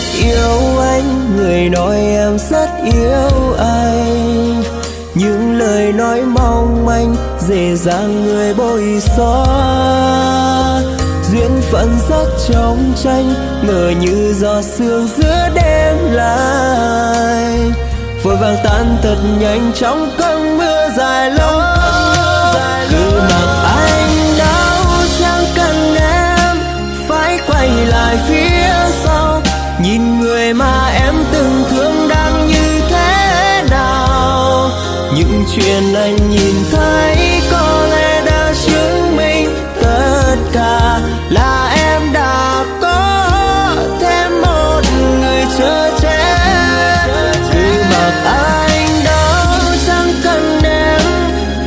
rất yêu anh, người nói em rất yêu anh. Những lời nói mong manh dễ dàng người bối xóa. Duyên phận rất trong tranh, ngờ như giọt sương giữa đêm lại, vội vàng tan thật nhanh trong cơn mưa dài lâu. Cứ mặc anh đau chẳng cần em phải quay lại phía sau, nhìn người mà em từng thương đang như thế nào. Những chuyện anh nhìn thấy có lẽ đã chứng minh tất cả là em đã có thêm một người chở che. Cứ mặc anh đau chẳng cần em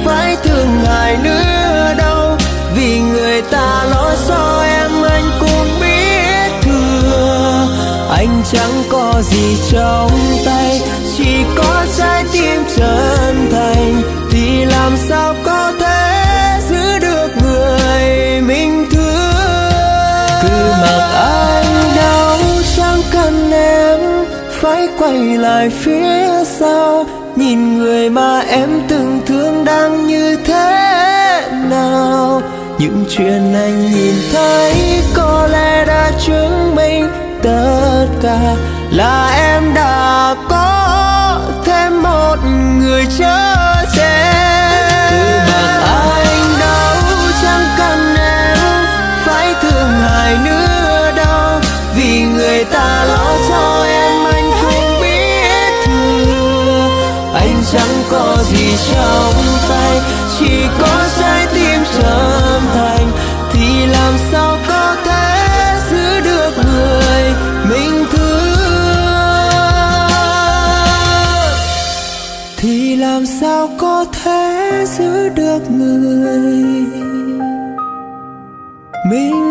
phải thương ai nữa đâu, vì người ta lo cho em anh cũng biết thừa. Anh chẳng có gì trong tay, chỉ có trái tim chân thành, thì làm sao có thể giữ được người mình thương. Cứ mặc anh đau chẳng cần em phải quay lại phía sau, nhìn người mà em từng thương đang như thế nào. Những chuyện anh nhìn thấy có lẽ đã chứng minh tất cả là em đã có thêm một người chở che. Cứ mặc anh đau chẳng cần em phải thương ai nữa đâu, vì người ta lo cho em anh không biết thừa. Anh chẳng có gì trong tay, chỉ có trái tim chân thành, thì làm sao có thể giữ được người mình thương. Thì làm sao có thể giữ được người mình